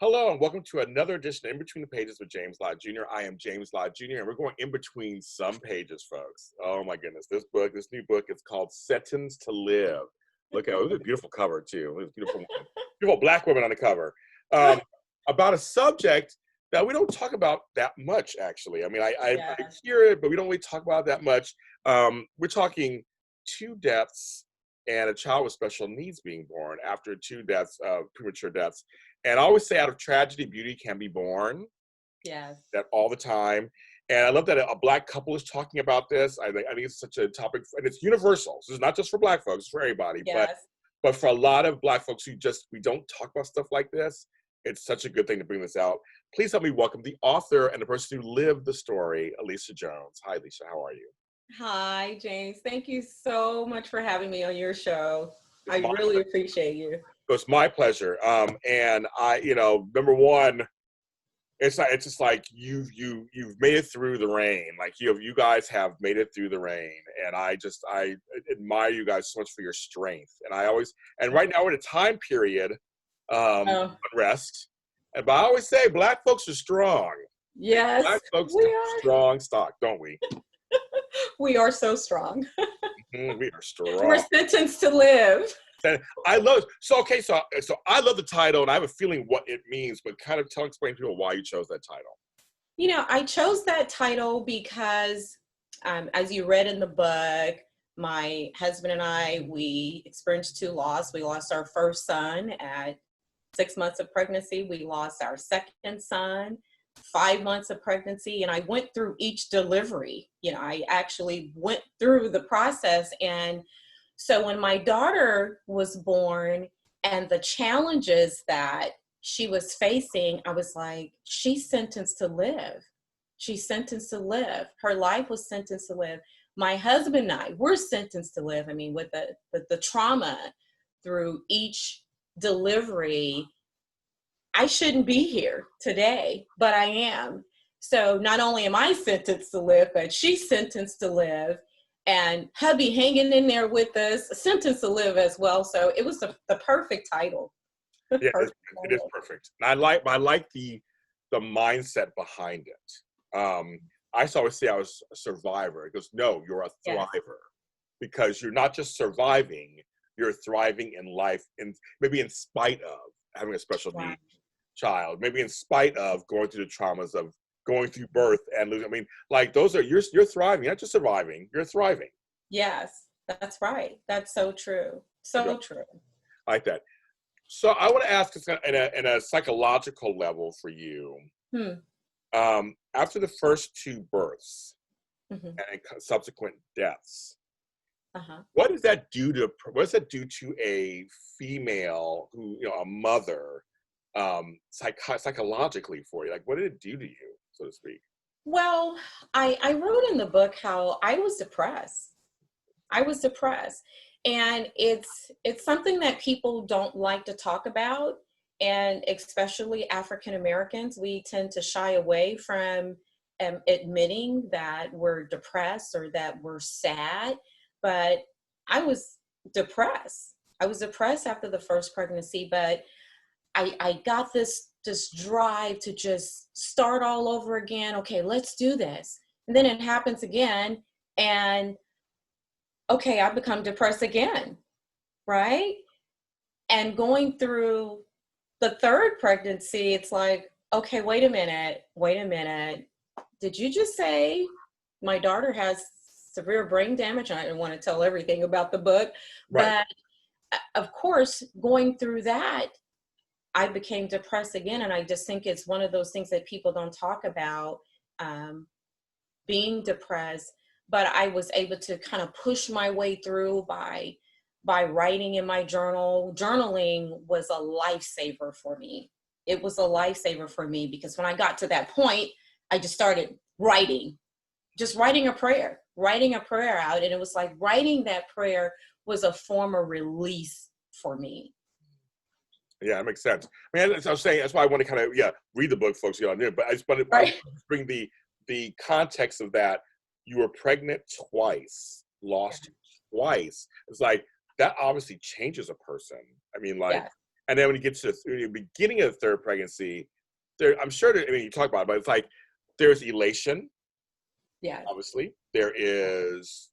Hello and welcome to another edition of In Between the Pages with James Lott Jr. I am James Lott Jr. and we're going in between some pages, folks. Oh my goodness, this new book is called Sentenced to Live. Look at it, it's a beautiful cover too. It's beautiful, beautiful black women on the cover. About a subject that we don't talk about that much, actually. I mean, I hear it, but we don't really talk about it that much. We're talking two deaths and a child with special needs being born after two deaths, premature deaths. And I always say out of tragedy, beauty can be born. Yes. That all the time. And I love that a black couple is talking about this. I think it's such a topic, and it's universal. So it's not just for black folks, it's for everybody. Yes. But for a lot of black folks we don't talk about stuff like this, it's such a good thing to bring this out. Please help me welcome the author and the person who lived the story, Alicia Jones. Hi, Alicia, how are you? Hi, James. Thank you so much for having me on your show. I really appreciate you. It's my pleasure. And I, number one, it's just like you've made it through the rain. Like you guys have made it through the rain, and I admire you guys so much for your strength. And right now we're in a time period unrest. But I always say black folks are strong. Yes, black folks are strong stock, don't we? We are so strong. We are strong. We're sentenced to live. I love so I love the title, and I have a feeling what it means, but kind of explain to people why you chose that title. I chose that title because as you read in the book, my husband and I, we experienced two losses. We lost our first son at 6 months of pregnancy. We lost our second son 5 months of pregnancy, and I went through each delivery. I actually went through the process. And so when my daughter was born and the challenges that she was facing, I was like, she's sentenced to live. She's sentenced to live. Her life was sentenced to live. My husband and I, we're sentenced to live. I mean, with the trauma through each delivery, I shouldn't be here today, but I am. So not only am I sentenced to live, but she's sentenced to live. And hubby hanging in there with us, sentenced to live as well. So it was the perfect title. Yeah, it is perfect. And I like the mindset behind it. I always say I was a survivor. It goes, no, you're a thriver. Yes. Because you're not just surviving, you're thriving in life, and maybe in spite of having a special needs child, maybe in spite of going through the traumas of going through birth and losing. I mean, like those are you're thriving, not just surviving, you're thriving. Yes, that's right. That's so true. So true. I like that. So I want to ask in a psychological level for you. After the first two births and subsequent deaths, what does that do to a female who, a mother, psychologically for you? Like, what did it do to you, so to speak? Well, I wrote in the book how I was depressed. And it's something that people don't like to talk about. And especially African Americans, we tend to shy away from admitting that we're depressed or that we're sad. But I was depressed. I was depressed after the first pregnancy, but I got this drive to just start all over again. Okay, let's do this. And then it happens again. And okay, I become depressed again, right? And going through the third pregnancy, it's like, okay, wait a minute. Did you just say my daughter has severe brain damage? I didn't want to tell everything about the book, right. But of course, going through that, I became depressed again. And I just think it's one of those things that people don't talk about, being depressed. But I was able to kind of push my way through by writing in my journal. Journaling was a lifesaver for me. It was a lifesaver for me because when I got to that point, I just started writing, just writing a prayer out. And it was like writing that prayer was a form of release for me. Yeah, that makes sense. I mean, as I was saying, that's why I want to kind of, read the book, folks, on there. But I just want to bring the context of that. You were pregnant twice, lost twice. It's like, that obviously changes a person. I mean, like, And then when you get to the beginning of the third pregnancy, I'm sure that, I mean, you talk about it, but it's like there's elation. Yes. Obviously, there is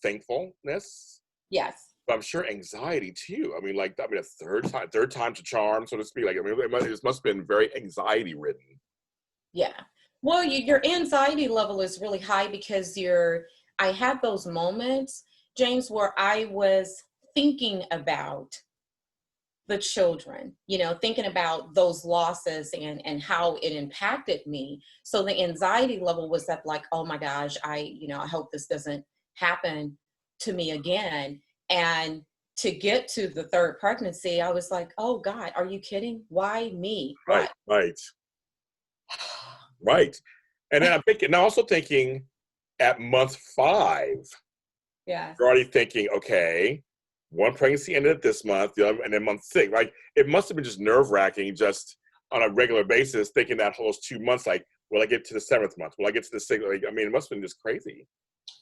thankfulness. Yes. But I'm sure anxiety too. I mean, a third time's a charm, so to speak. Like, I mean, it must have been very anxiety ridden. Yeah. Well, your anxiety level is really high because I had those moments, James, where I was thinking about the children, thinking about those losses and how it impacted me. So the anxiety level was up like, oh my gosh, I hope this doesn't happen to me again. And to get to the third pregnancy, I was like, oh God, are you kidding? Why me? Right, What? right, right. And then I'm also thinking at month 5, Yes. you're already thinking, okay, one pregnancy ended this month, the other, and then month 6, right? It must have been just nerve-wracking just on a regular basis, thinking that whole 2 months, like, will I get to the 7th month? Will I get to the 6th? Like, I mean, it must have been just crazy.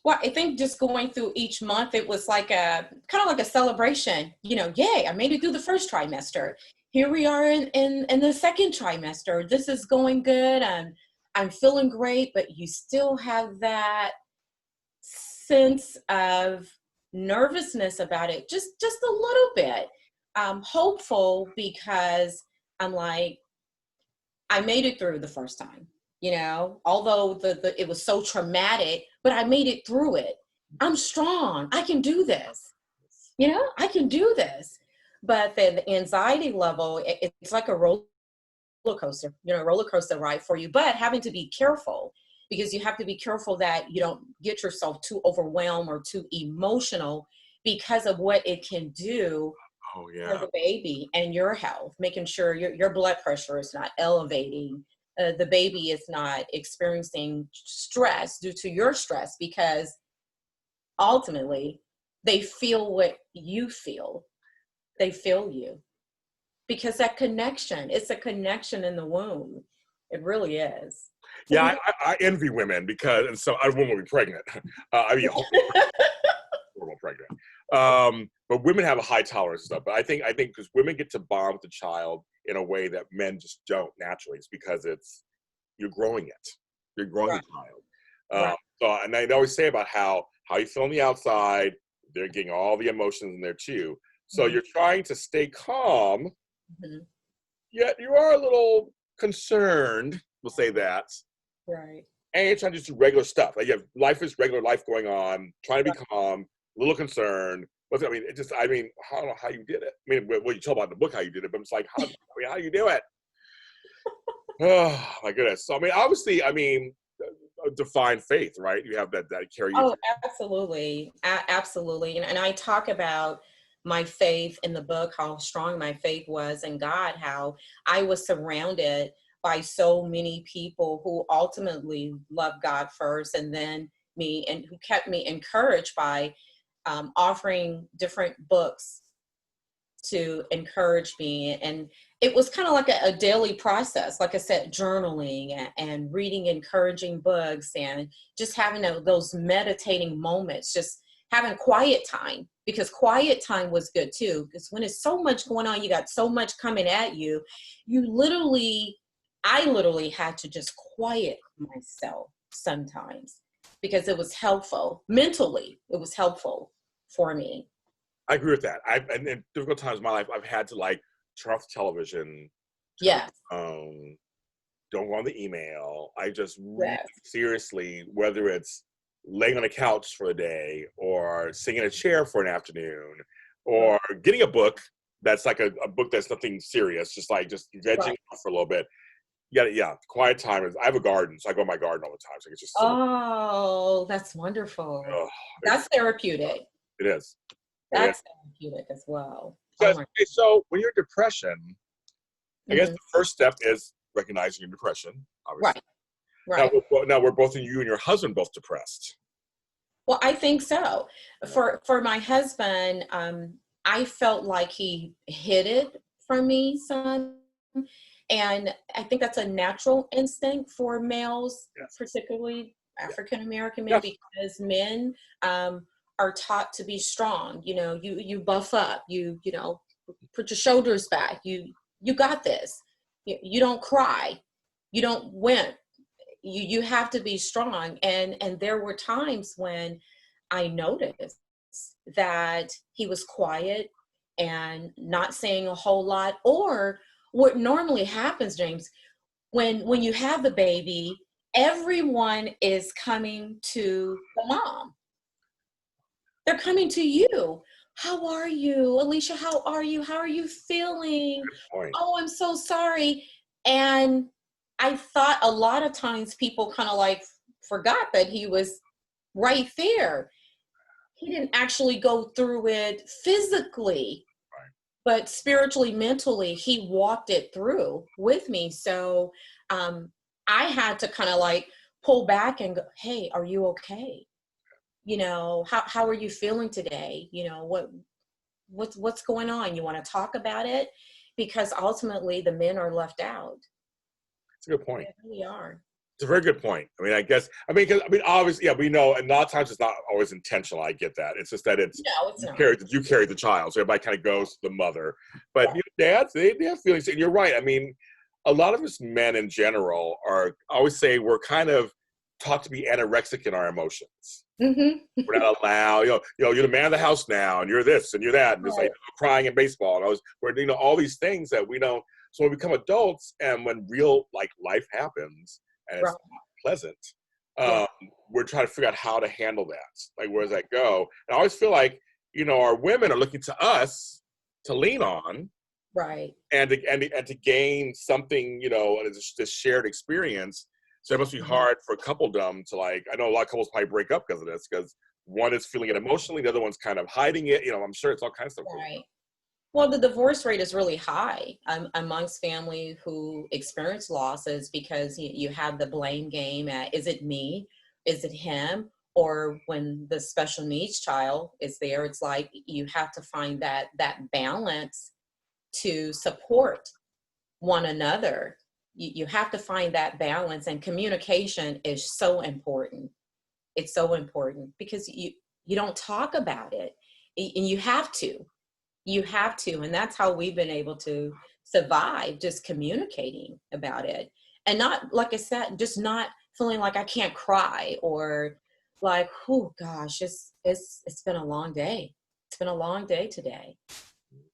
Well, I think just going through each month, it was like kind of like a celebration, yay, I made it through the first trimester. Here we are in the second trimester. This is going good. I'm feeling great, but you still have that sense of nervousness about it, just a little bit. Hopeful because I'm like, I made it through the first time, although it was so traumatic, but I made it through it. I'm strong. I can do this. I can do this. But the anxiety level, it's like a roller coaster ride for you, but having to be careful, because you have to be careful that you don't get yourself too overwhelmed or too emotional because of what it can do Oh, for yeah. the baby and your health, making sure your blood pressure is not elevating, the baby is not experiencing stress due to your stress, because ultimately they feel what you feel. They feel you because that connection, it's a connection in the womb. It really is. So Yeah, I envy women because, and so I woman will be pregnant. I mean, horrible pregnant. But women have a high tolerance and stuff. But I think because women get to bond with the child in a way that men just don't naturally. It's because you're growing it. You're growing right. the child. Right. So, and I always say about how you feel on the outside, they're getting all the emotions in there too. So Mm-hmm. you're trying to stay calm, Mm-hmm. yet you are a little concerned. We'll say that. Right. And you're trying to just do regular stuff. Like you have regular life going on, trying to be Right. calm, a little concerned. But I mean, I don't know how you did it. I mean, well, you talk about in the book how you did it, but it's like, how do you do it? Oh my goodness. So I mean, obviously, define faith, right? You have that carry you Oh, through. absolutely. Absolutely. And I talk about my faith in the book, how strong my faith was in God, how I was surrounded by so many people who ultimately loved God first, and then me, and who kept me encouraged by offering different books to encourage me. And it was kind of like a daily process, like I said, journaling and reading encouraging books, and just having those meditating moments, just having quiet time, because quiet time was good too, because when it's so much going on, you got so much coming at you, I literally had to just quiet myself sometimes, because it was helpful mentally, it was helpful for me. I agree with that. And in difficult times in my life, I've had to like turn off the television, turn off Yes. the phone, don't go on the email. I just really Yes. seriously, whether it's laying on a couch for a day or sitting in a chair for an afternoon or getting a book that's like a book that's nothing serious, just vegging Right. out for a little bit. Yeah. Quiet time I have a garden, so I go in my garden all the time. So it's just Oh, that's wonderful. oh, That's therapeutic. it is. It is. That's therapeutic as well. So, Oh my. okay, so when you're in depression, I guess Mhm. the first step is recognizing your depression, obviously. Right. Right. Now we're both, you and your husband both depressed. Well, I think so. For my husband, I felt like he hid it from me some, and I think that's a natural instinct for males, Yes. particularly Yeah. African American men, Yes. because men are taught to be strong. You buff up. put your shoulders back. You got this. You don't cry. You don't wimp. You have to be strong. And there were times when I noticed that he was quiet and not saying a whole lot. Or what normally happens, James, when you have the baby, everyone is coming to the mom. They're coming to you. How are you? Alicia, how are you? How are you feeling? Oh, I'm so sorry. And I thought a lot of times people kind of like forgot that he was right there. He didn't actually go through it physically, but spiritually, mentally, he walked it through with me. So I had to kind of like pull back and go, hey, are you okay? You know, how are you feeling today? You know, what's going on? You want to talk about it? Because ultimately the men are left out. That's a good point. They really are. It's a very good point. I mean, obviously, yeah, we know, and a lot of times it's not always intentional. I get that. It's just that it's you carry the child, so everybody kind of goes to the mother. But dads, they have feelings, and you're right. I mean, a lot of us men in general I always say we're kind of taught to be anorexic in our emotions. Mm-hmm. We're not allowed, you're the man of the house now, and you're this and you're that, and it's like crying in baseball, and we're all these things that we don't. So when we become adults, and when real life happens, and it's not pleasant, we're trying to figure out how to handle that. Like, where does that go? And I always feel like our women are looking to us to lean on, right, and to gain something, this shared experience. So it must be hard for coupledom to I know a lot of couples probably break up because of this, because one is feeling it emotionally, the other one's kind of hiding it. I'm sure it's all kinds of stuff. Right. Well, the divorce rate is really high amongst family who experience losses, because you have the blame game at, is it me? Is it him? Or when the special needs child is there, it's like you have to find that balance to support one another. You have to find that balance, and communication is so important. It's so important because you don't talk about it, and you have to. And that's how we've been able to survive, just communicating about it. And not, like I said, just not feeling like I can't cry, or like, oh gosh, it's been a long day. It's been a long day today.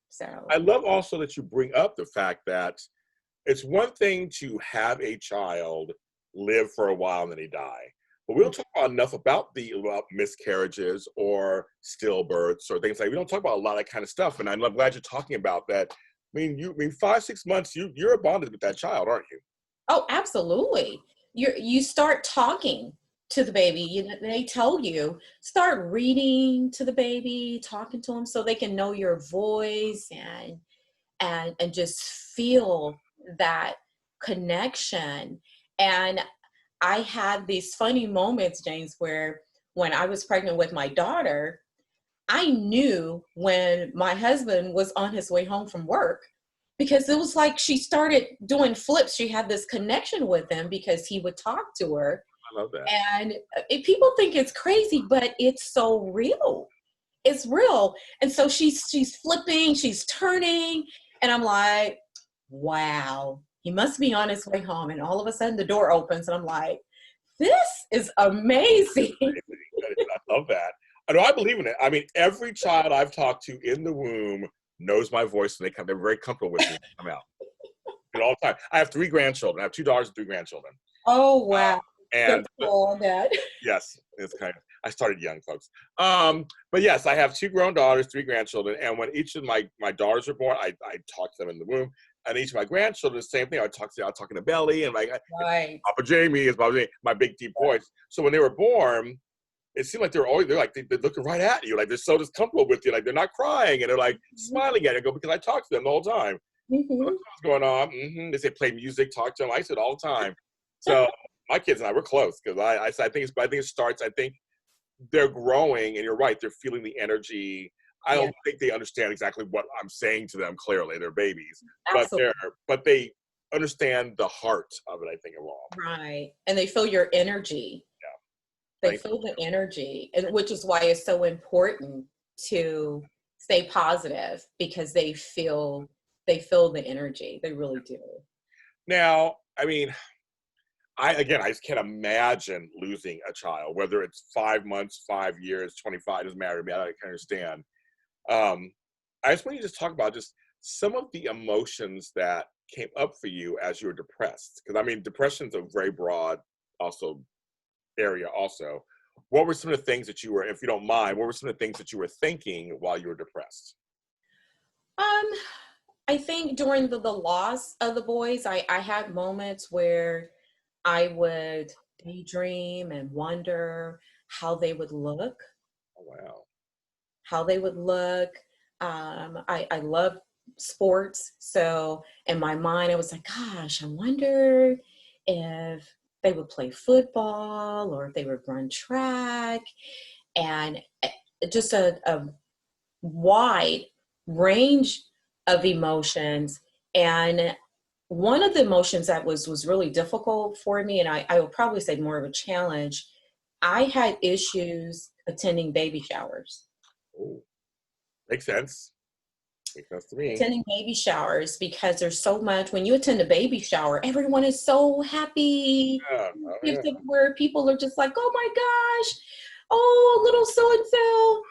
So I love also that you bring up the fact that it's one thing to have a child live for a while and then he die. But we don't talk enough about miscarriages or stillbirths or things like that. We don't talk about a lot of that kind of stuff. And I'm glad you're talking about that. I mean, 5-6 months, you're bonded with that child, aren't you? Oh, absolutely. You start talking to the baby. They tell you, start reading to the baby, talking to them so they can know your voice and just feel that connection. And I had these funny moments, James, where when I was pregnant with my daughter, I knew when my husband was on his way home from work, because it was like she started doing flips. She had this connection with him because he would talk to her. I love that. And people think it's crazy, but it's so real. It's real. And so she's flipping, she's turning, and I'm like, wow, he must be on his way home. And all of a sudden the door opens and I'm like, this is amazing. I love that. I believe in it. I mean, every child I've talked to in the womb knows my voice, and they're very comfortable with me when they come out. All the time. I have 3 grandchildren. I have 2 daughters and 3 grandchildren. Oh, wow. And cool, Dad. Yes, it's I started young, folks. But yes, I have 2 grown daughters, 3 grandchildren. And when each of my daughters are born, I talk to them in the womb. And each of my grandchildren, the same thing. I talk in the belly, and Papa Jamie is my big deep voice. So when they were born, it seemed like they're looking right at you, like they're so just comfortable with you, like they're not crying, and they're like smiling at you. Because I talk to them the whole time. What's going on? They say play music, talk to them. I said all the time. So my kids and I, we're close, because I think it starts. I think they're growing, and you're right. They're feeling the energy. I don't think they understand exactly what I'm saying to them. Clearly, they're babies, but they understand the heart of it. I think involved. Right, and they feel your energy. Yeah, they feel the energy, and which is why it's so important to stay positive because they feel the energy. They really do. Now, I mean, I just can't imagine losing a child, whether it's 5 months, 5 years, 25, doesn't matter to me. I can understand. I just want you to just talk about just some of the emotions that came up for you as you were depressed. Because I mean, depression is a very broad also area also. What were some of the things that you were, if you don't mind, what were some of the things that you were thinking while you were depressed? I think during the loss of the boys, I had moments where I would daydream and wonder how they would look, Oh, wow. how they would look. I love sports. So in my mind, I was like, gosh, I wonder if they would play football or if they would run track. And just a wide range of emotions. And one of the emotions that was really difficult for me, and I would probably say more of a challenge, I had issues attending baby showers. Oh, makes sense. Makes sense to me. Attending baby showers because there's so much, when you attend a baby shower, everyone is so happy. Yeah. Oh, yeah. Where people are just like, oh my gosh, oh, little so-and-so.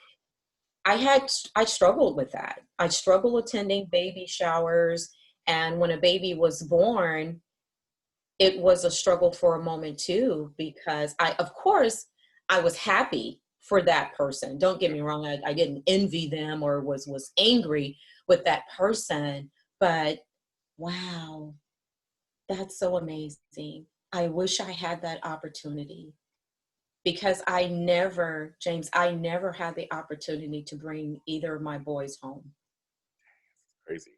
I struggled with that. I struggled attending baby showers. And when a baby was born, it was a struggle for a moment too, because of course, I was happy for that person. Don't get me wrong. I didn't envy them or was angry with that person, but wow, that's so amazing. I wish I had that opportunity because James, I never had the opportunity to bring either of my boys home. Crazy.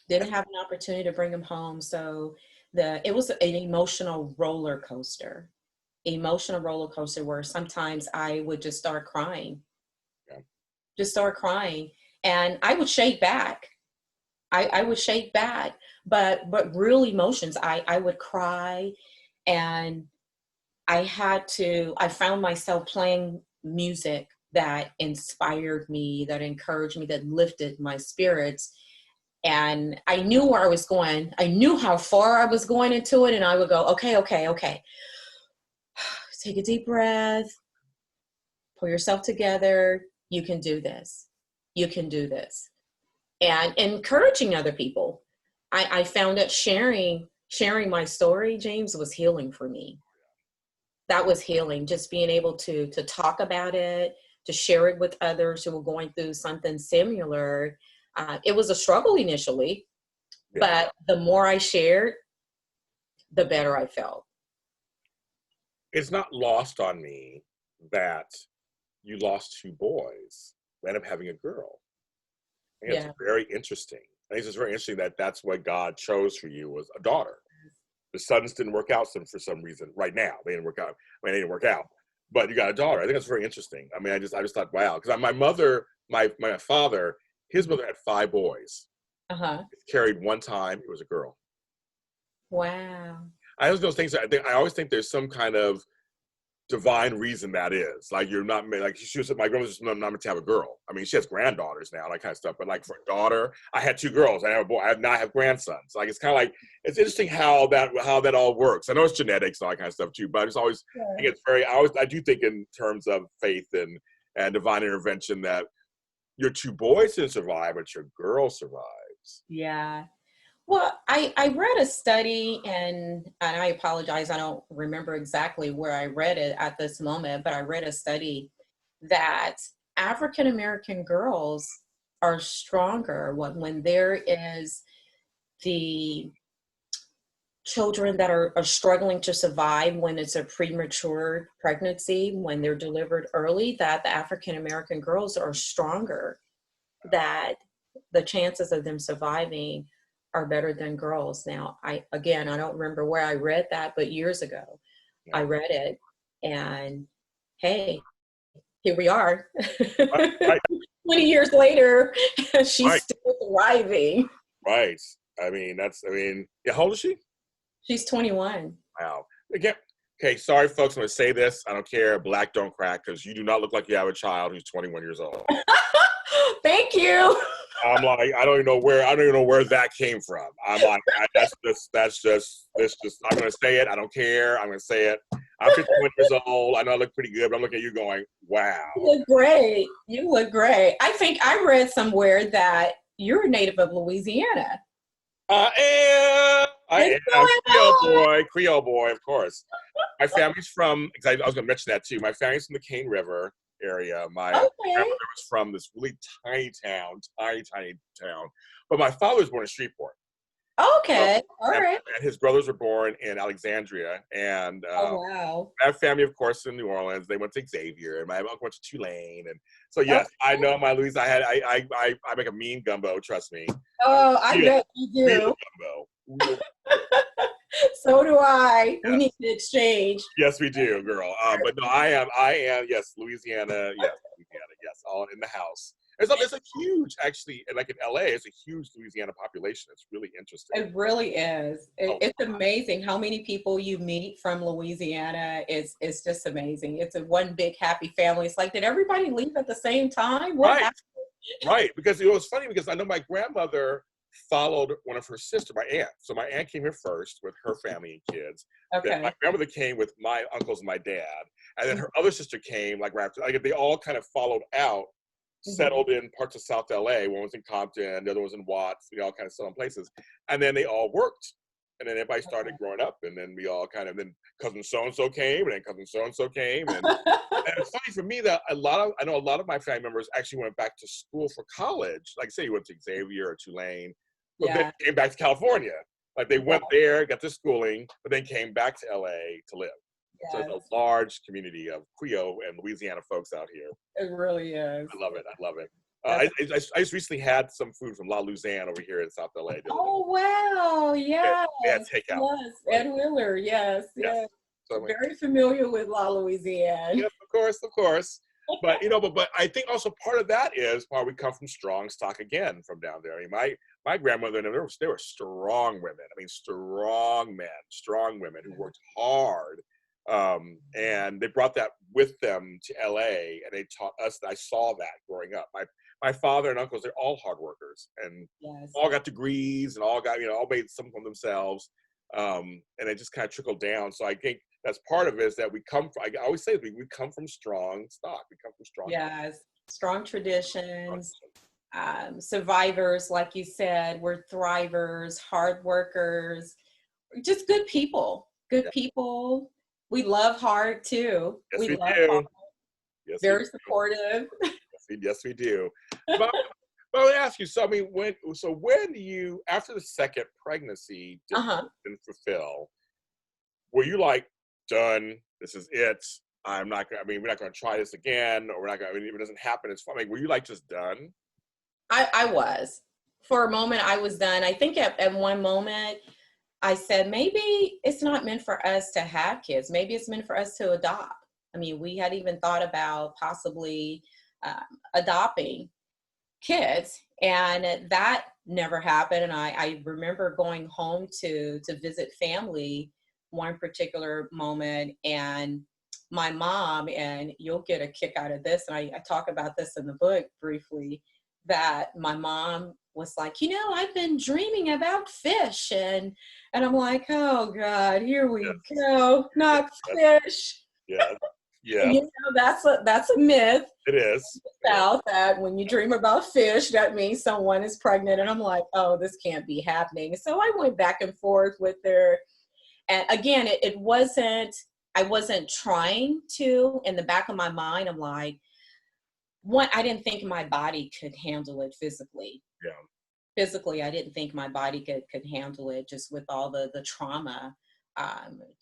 Didn't have an opportunity to bring them home. So it was an emotional roller coaster where sometimes I would just start crying, Yeah. just start crying. And I would shake back. I would shake back, but real emotions, I would cry. And I found myself playing music that inspired me, that encouraged me, that lifted my spirits. And I knew where I was going. I knew how far I was going into it. And I would go, okay. Take a deep breath, pull yourself together. You can do this. You can do this. And encouraging other people. I found that sharing my story, James, was healing for me. That was healing, just being able to talk about it, to share it with others who were going through something similar. It was a struggle initially, but the more I shared, the better I felt. It's not lost on me that you lost 2 boys, you end up having a girl. I think it's very interesting. I think it's very interesting that that's what God chose for you, was a daughter. The sons didn't work out for some reason right now. They didn't work out. They didn't work out. But you got a daughter. I think that's very interesting. I mean, I just thought, wow. Because my mother, my father, his mother had 5 boys. Carried one time, it was a girl. Wow. I always those things. I always think there's some kind of divine reason that is. Like, you're not like, she was, my grandmother's not meant to have a girl. I mean, she has granddaughters now, that kind of stuff. But like, for a daughter, I had 2 girls. I have a boy. Now I have grandsons. Like, it's kind of like, it's interesting how that all works. I know it's genetics and all that kind of stuff too. But I just always think it's very. I do think in terms of faith and divine intervention that your 2 boys didn't survive, but your girl survives. Yeah. Well, I read a study, and I apologize, I don't remember exactly where I read it at this moment, but I read a study that African American girls are stronger when there is the children that are struggling to survive when it's a premature pregnancy, when they're delivered early, that the African American girls are stronger, that the chances of them surviving are better than girls. Now, I don't remember where I read that, but years ago, I read it, and hey, here we are. Right. 20 years later, she's Right. still thriving. Right. I mean, yeah, how old is she? She's 21. Wow. Again, okay, sorry, folks, I'm going to say this. I don't care. Black don't crack, because you do not look like you have a child who's 21 years old. Thank you. I'm like, I don't even know where that came from. I'm like, that's just, I'm going to say it. I don't care. I'm going to say it. I'm 51 years old. I know I look pretty good, but I'm looking at you going, wow. You look great. You look great. I think I read somewhere that you're a native of Louisiana. I am What's Creole boy, of course. My family's from, because I was going to mention that too. My family's from the Cane River area. My going on? grandmother was from this really tiny town. But my father was born in Shreveport. Okay. All right. And his brothers were born in Alexandria. And Oh, wow. I have family, of course, in New Orleans. They went to Xavier, and my uncle went to Tulane. And so, yes, Okay. I know my Louise. I make a mean gumbo, trust me. Oh, I bet you Real do. gumbo. So do I. We Yes. need to exchange. Yes, we do, girl. But no, I am, yes, Louisiana, yes, all in the house. There's a huge, actually, like in LA, it's a huge Louisiana population. It's really interesting. It really is. It's amazing how many people you meet from Louisiana. It's just amazing. It's a one big happy family. It's like, did everybody leave at the same time? What happened? Right. Because it was funny because I know my grandmother followed one of her sisters, my aunt. So my aunt came here first with her family and kids. Okay. Then my grandmother came with my uncles and my dad. And then her other sister came like right after. Like they all kind of followed out, settled in parts of South LA. One was in Compton, the other was in Watts. We all kind of settled in places. And then they all worked. And then everybody started growing up. And then we all kind of, then cousin so-and-so came, and then cousin so-and-so came. And it's funny for me that I know a lot of my family members actually went back to school for college. Like say you went to Xavier or Tulane, but then came back to California. Like they went there, got their schooling, but then came back to LA to live. Yes. So it's a large community of Creole and Louisiana folks out here. It really is. I love it. I just recently had some food from La Luzanne over here in South LA. Oh, wow. Yes. Yeah, takeout. Yes. Ed Wheeler. Yes. So, very familiar with La Louisiane. Yes, of course. But but I think also part of that is we come from strong stock again from down there. I mean, my grandmother, they were strong women. I mean, strong women who worked hard. And they brought that with them to LA, and they taught us. I saw that growing up. My father and uncles, they're all hard workers, and all got degrees, and all got all made some of themselves. And it just kind of trickled down. So I think that's part of it is that we come from. I always say we come from strong stock. We come from strong. Yes, strong traditions. Survivors, like you said, we're thrivers, hard workers, just good people. Good people. We love hard too. Yes, we love do. Hard. Yes, very supportive. Yes, we do. But let me ask you. So, I mean, when do you, after the second pregnancy didn't fulfill, were you like, done? This is it. We're not going to try this again, or we're not going. I mean, if it doesn't happen, it's fine. Like, were you like just done? I was. For a moment, I was done. I think at one moment, I said, maybe it's not meant for us to have kids. Maybe it's meant for us to adopt. I mean, we had even thought about possibly adopting kids, and that never happened. And I remember going home to visit family one particular moment, and my mom, and you'll get a kick out of this, and I talk about this in the book briefly, that my mom was like, I've been dreaming about fish. And I'm like, oh God, here we go. Not fish. Yeah. That's a myth. It is. South, that when you dream about fish, that means someone is pregnant. And I'm like, oh, this can't be happening. So I went back and forth with her. And again, I wasn't trying to. In the back of my mind, I'm like, I didn't think my body could handle it physically. Yeah. Physically, I didn't think my body could handle it, just with all the trauma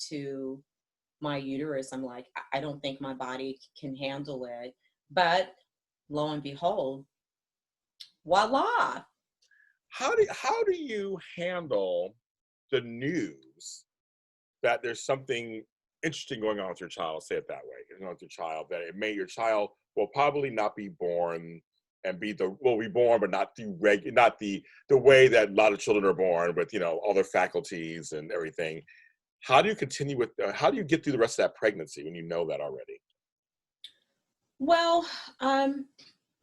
to my uterus. I'm like, I don't think my body can handle it. But lo and behold, voila. How do you handle the news that there's something interesting going on with your child? Say it that way. Going on with your child, that your child will probably not be born and be born, but not the way that a lot of children are born, with all their faculties and everything. How do you continue with? How do you get through the rest of that pregnancy when you know that already? Well,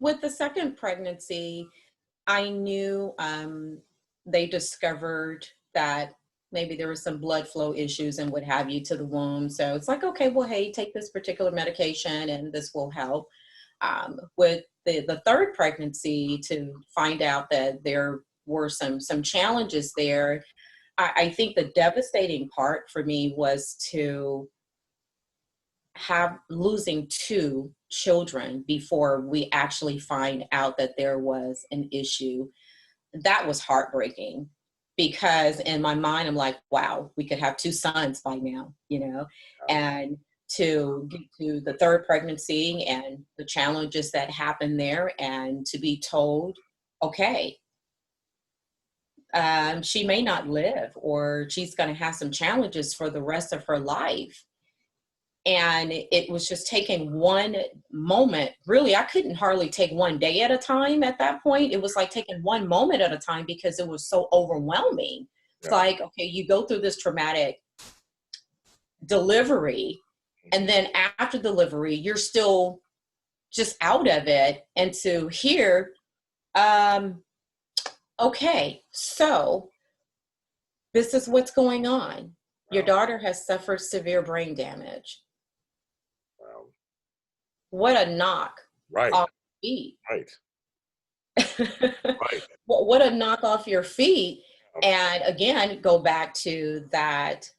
with the second pregnancy, I knew they discovered that maybe there was some blood flow issues and what have you to the womb. So it's like, okay, well, hey, take this particular medication and this will help. With the third pregnancy, to find out that there were some challenges there, I think the devastating part for me was to have losing two children before we actually find out that there was an issue. That was heartbreaking, because in my mind I'm like, wow, we could have two sons by now, and to get to the third pregnancy and the challenges that happened there, and to be told, okay, she may not live, or she's going to have some challenges for the rest of her life. And it was just taking one moment. Really, I couldn't hardly take one day at a time at that point. It was like taking one moment at a time, because it was so overwhelming. It's like, okay, you go through this traumatic delivery, and then after delivery, you're still just out of it. And to hear, okay, so this is what's going on. Your daughter has suffered severe brain damage. Wow. What a knock off your feet. Right. Right. What a knock off your feet. And again, go back to that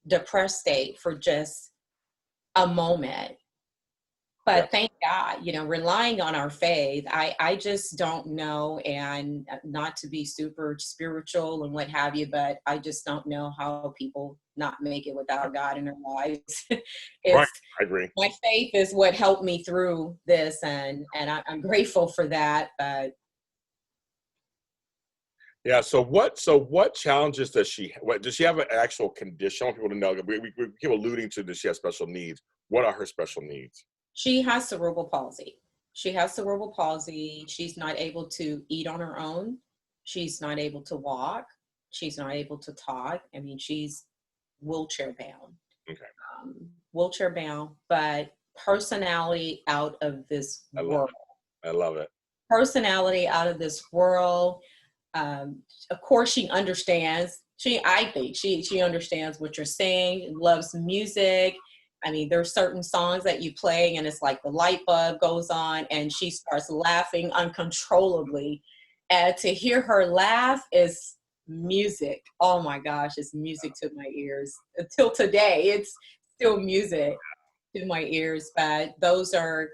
depressed state for just a moment. But thank God, relying on our faith, I just don't know, and not to be super spiritual and what have you, but I just don't know how people not make it without God in their lives. Right, I agree. My faith is what helped me through this, and I'm grateful for that. But yeah, so what challenges does she have an actual condition? I want people to know. We keep alluding to, does she have special needs? What are her special needs? She has cerebral palsy. She's not able to eat on her own. She's not able to walk. She's not able to talk. I mean, she's wheelchair bound. Okay. Wheelchair bound, but personality out of this world. I love it. Personality out of this world. Of course, she understands. I think she understands what you're saying. Loves music. I mean, there's certain songs that you play and it's like the light bulb goes on and she starts laughing uncontrollably. And to hear her laugh is music. Oh my gosh, it's music to my ears. Until today, it's still music to my ears. But those are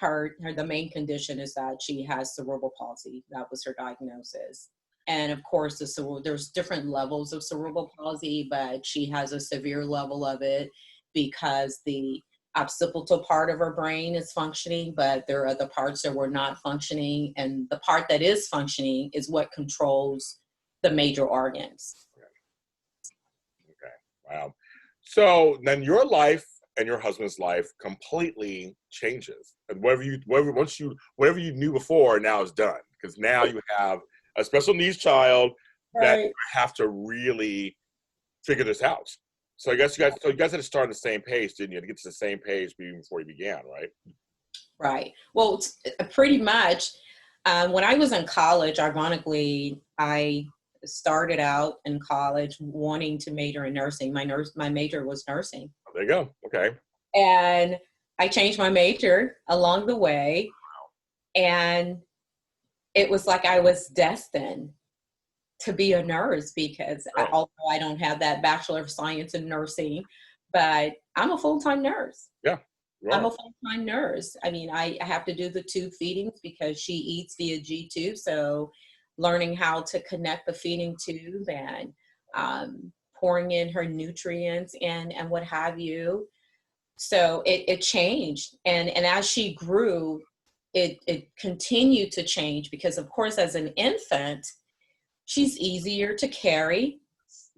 the main condition is that she has cerebral palsy. That was her diagnosis. And of course, there's different levels of cerebral palsy, but she has a severe level of it, because the occipital part of her brain is functioning, but there are other parts that were not functioning. And the part that is functioning is what controls the major organs. Okay. Wow. So then your life and your husband's life completely changes. And whatever you knew before now is done, because now you have a special needs child that you have to really figure this out. So I guess you guys had to start on the same page, didn't you? To get to the same page before you began, right? Right. Well, pretty much. When I was in college, ironically, I started out in college wanting to major in nursing. My major was nursing. Oh, there you go. Okay. And I changed my major along the way. Wow. And it was like I was destined to be a nurse, because although I don't have that Bachelor of Science in nursing, but I'm a full-time nurse. Yeah. I'm a full-time nurse. I mean, I have to do the tube feedings because she eats via G-tube. So learning how to connect the feeding tube and pouring in her nutrients and what have you. So it changed. And as she grew, it continued to change, because of course, as an infant, she's easier to carry,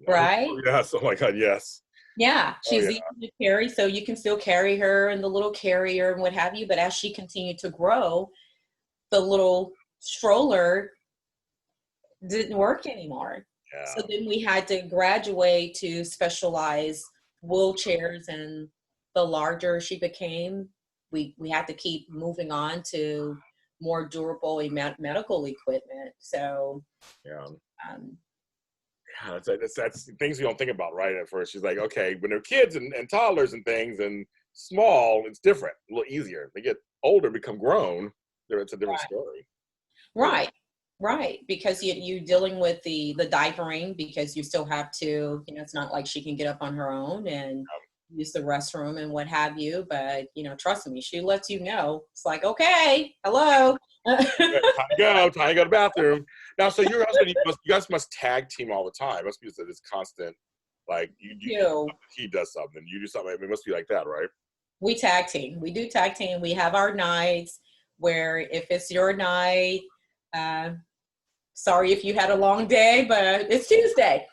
right? Oh, yes. Oh my God, yes. Yeah, she's easy to carry, so you can still carry her in the little carrier and what have you. But as she continued to grow, the little stroller didn't work anymore. Yeah. So then we had to graduate to specialized wheelchairs, and the larger she became, we had to keep moving on to more durable medical equipment. So, Yeah. um, Yeah, that's things you don't think about right at first. She's like, okay, when they're kids and toddlers and things and small, it's different, a little easier. They get older, become grown, it's a different story. right, right, because you dealing with the diapering, because you still have to, it's not like she can get up on her own and use the restroom and what have you, but trust me, she lets you know. It's like, okay, hello. Time to go to the bathroom. Now, so your husband, you guys must tag team all the time. It must be this constant, like you do something, he does something, you do something. I mean, it must be like that, right? We tag team. We do tag team. We have our nights where if it's your night, sorry if you had a long day, but it's Tuesday.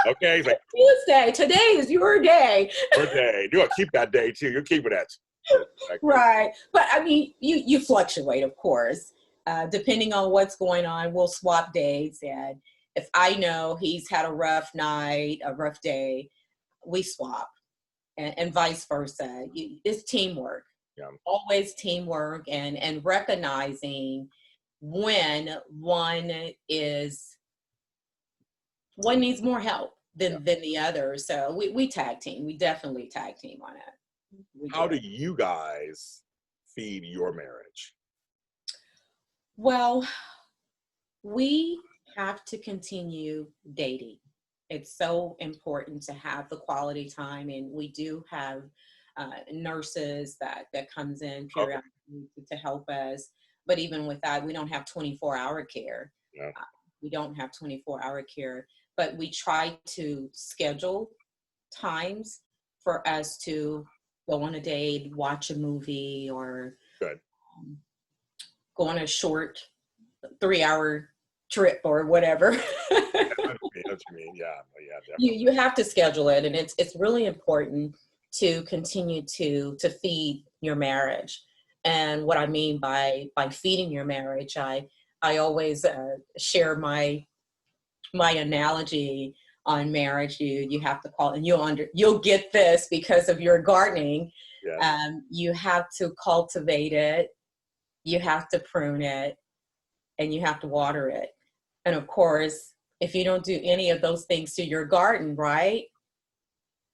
Okay, it's like Tuesday. Today is your day. Your day. You'll keep that day too. You're keeping it. Right. But I mean, you fluctuate, of course. Depending on what's going on, we'll swap days. And if I know he's had a rough night, a rough day, we swap. And vice versa. It's teamwork. Yeah. Always teamwork, and recognizing when one needs more help than the other. So we tag team. We definitely tag team on it. How do you guys feed your marriage? Well, we have to continue dating. It's so important to have the quality time, and we do have nurses that comes in periodically to help us. But even with that, we don't have 24-hour care. Yeah. We don't have 24-hour care, but we try to schedule times for us to go on a date, watch a movie, or go on a short 3-hour trip or whatever. That's what you mean. Yeah, definitely. You have to schedule it, and it's really important to continue to feed your marriage. And what I mean by feeding your marriage, I always share my analogy on marriage. You have to call, and you'll get this because of your gardening. Yes. You have to cultivate it, you have to prune it, and you have to water it. And of course, if you don't do any of those things to your garden, right?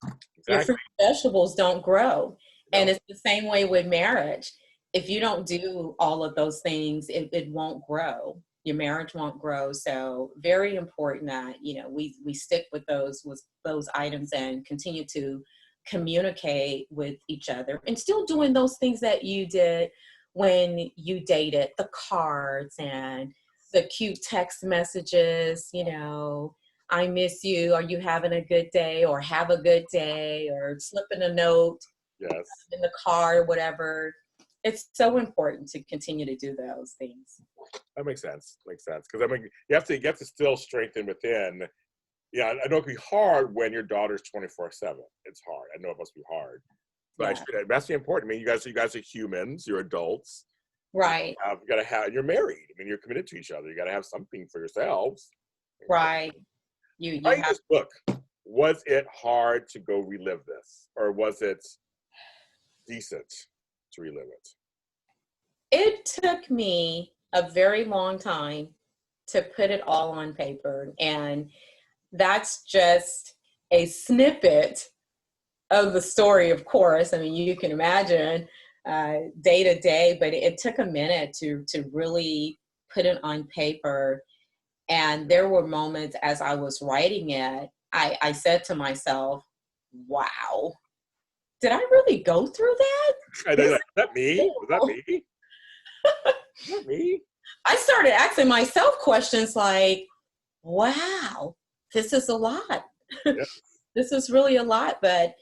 Exactly. Your fruit and vegetables don't grow. No. And it's the same way with marriage. If you don't do all of those things, it won't grow. Your marriage won't grow. So very important that, we stick with those items and continue to communicate with each other, and still doing those things that you did when you dated, the cards and the cute text messages, I miss you. Are you having a good day? Or have a good day? Or slipping a note in the car or whatever. It's so important to continue to do those things. That makes sense. Because I mean, you have to still strengthen within. Yeah, I know it can be hard when your daughter's 24/7. It's hard. I know it must be hard. But that's important. I mean, you guys are humans. You're adults. Right. You're married. I mean, you're committed to each other. You got to have something for yourselves. Right. You writing this book, was it hard to go relive this, or was it decent to relive it? It took me a very long time to put it all on paper, and that's just a snippet of the story, of course. I mean, you can imagine day to day, but it took a minute to really put it on paper. And there were moments as I was writing it, I said to myself, wow, did I really go through that? I know, like, is that me? Was that me? Is that me? I started asking myself questions like, wow, this is a lot. Yeah. This is really a lot. But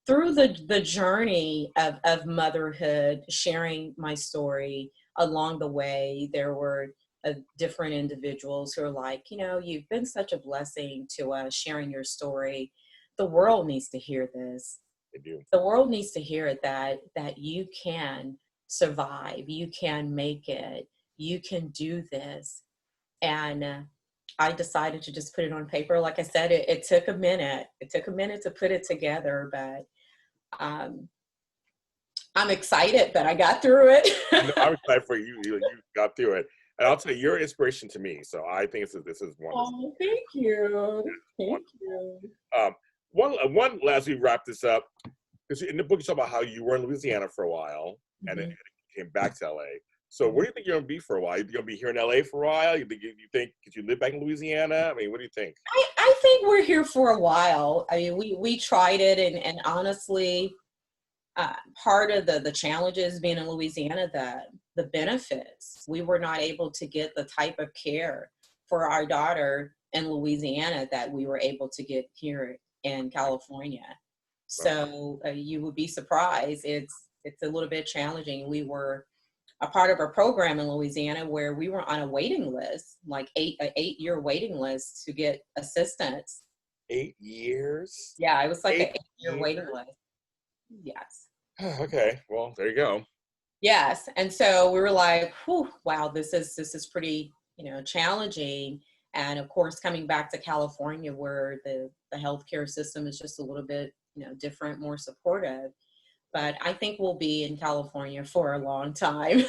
through the journey of motherhood, sharing my story along the way, there were different individuals who are like, you've been such a blessing to us, sharing your story. The world needs to hear this. They do. The world needs to hear it, that you can survive, you can make it, you can do this. And I decided to just put it on paper. Like I said, it took a minute. It took a minute to put it together, but I'm excited that I got through it. I know, I'm excited for you. You got through it. And I'll tell you, you're an inspiration to me. So I think this is wonderful. Oh, thank you. Thank you. Um, one as we wrap this up, because in the book you talk about how you were in Louisiana for a while and then came back to LA. So where do you think you're gonna be for a while? You're gonna be here in LA for a while? You think could you live back in Louisiana? I mean, what do you think? I think we're here for a while. I mean, we tried it, and honestly, part of the challenges being in Louisiana, the benefits, we were not able to get the type of care for our daughter in Louisiana that we were able to get here in California. So you would be surprised. It's a little bit challenging. We were a part of a program in Louisiana where we were on a waiting list, like an 8-year waiting list to get assistance. 8 years? Yeah, it was like an 8 8-year waiting list. Yes. Okay, well, there you go. Yes, and so we were like, whew, wow, this is pretty, challenging. And of course, coming back to California, where the healthcare system is just a little bit, different, more supportive. But I think we'll be in California for a long time.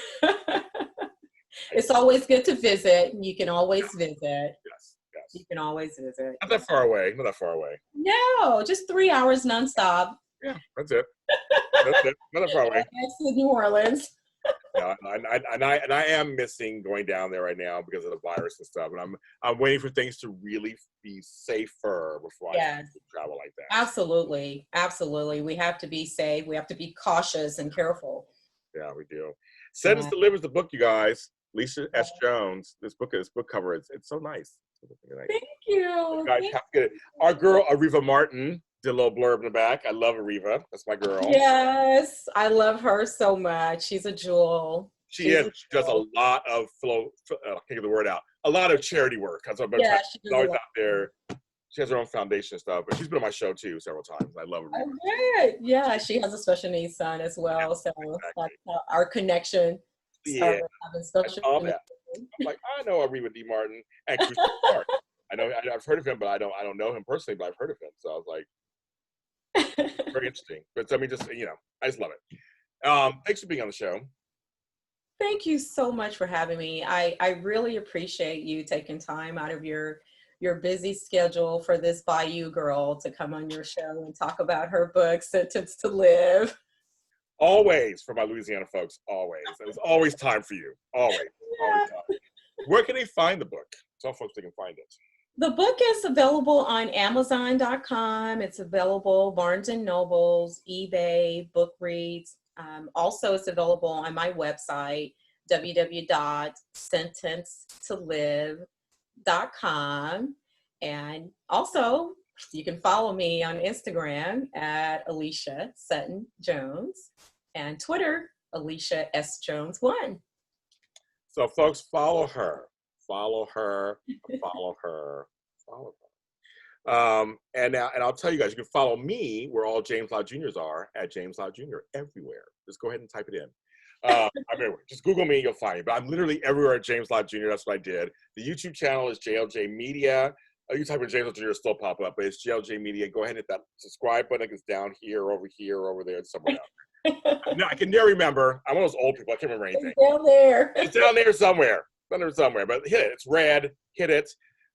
It's always good to visit. You can always visit. Yes. You can always visit. Not that far away. Not that far away. No, just 3 hours nonstop. Yeah, that's it. That's it. Not that far away. Next to New Orleans. Yeah, and I am missing going down there right now because of the virus and stuff. And I'm waiting for things to really be safer before I travel like that. Absolutely. We have to be safe. We have to be cautious and careful. Yeah, we do. Sentence to Live is the book, you guys. Alicia S Jones. This book cover. It's so nice. Thank you. You guys have to get it. Our girl Ariva Martin did a little blurb in the back. I love Ariva. That's my girl. Yes, I love her so much. She's a jewel. She does a lot of I can't get the word out. A lot of charity work. She's always out there. She has her own foundation and stuff, but she's been on my show too several times. I love her. Okay. Yeah, she has a special needs son as well. So that's our connection. Yeah. I'm like, I know Ariva D. Martin and Christian Clark. I've heard of him, but I don't know him personally, but I've heard of him. So I was like, very interesting. But I mean, I just love it. Thanks for being on the show. Thank you so much for having me. I really appreciate you taking time out of your busy schedule for this Bayou girl to come on your show and talk about her book, Sentence to Live. Always, for my Louisiana folks, always. There's always time for you. Always. Yeah. Always time. Where can they find the book? Tell folks they can find it. The book is available on Amazon.com. It's available Barnes & Nobles, eBay, BookReads. Also, it's available on my website, www.sentencetolive.com. And also, you can follow me on Instagram at Alicia Sutton Jones and Twitter, Alicia S Jones 1. So, folks, follow her. And I'll tell you guys, you can follow me where all James Lott Juniors are at James Lott Jr. everywhere. Just go ahead and type it in. I'm everywhere. Just Google me, you'll find me. But I'm literally everywhere at James Lott Jr. That's what I did. The YouTube channel is JLJ Media. You type in James Lott Jr. it'll still pop up, but it's JLJ Media. Go ahead and hit that subscribe button. It's down here, over there, and somewhere else. No, I can never remember. I'm one of those old people. I can't remember anything. It's down there. It's down there somewhere. But hit it. It's red. Hit it.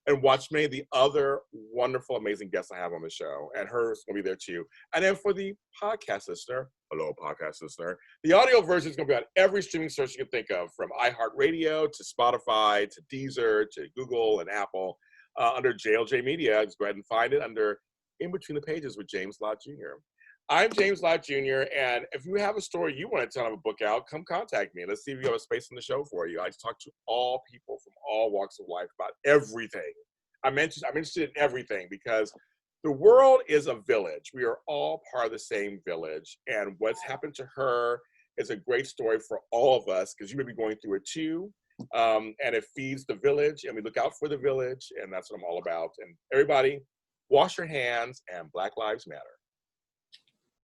And watch many of the other wonderful, amazing guests I have on the show. And hers will be there too. And then for the podcast listener, hello, podcast listener, the audio version is going to be on every streaming service you can think of, from iHeartRadio to Spotify to Deezer to Google and Apple, under JLJ Media. Just go ahead and find it under In Between the Pages with James Lott Jr. I'm James Lott Jr., and if you have a story you want to tell, have a book out, come contact me. Let's see if we have a space in the show for you. I talk to all people from all walks of life about everything. I'm interested in everything because the world is a village. We are all part of the same village, and what's happened to her is a great story for all of us because you may be going through it too, and it feeds the village, and we look out for the village, and that's what I'm all about. And everybody, wash your hands, and Black Lives Matter.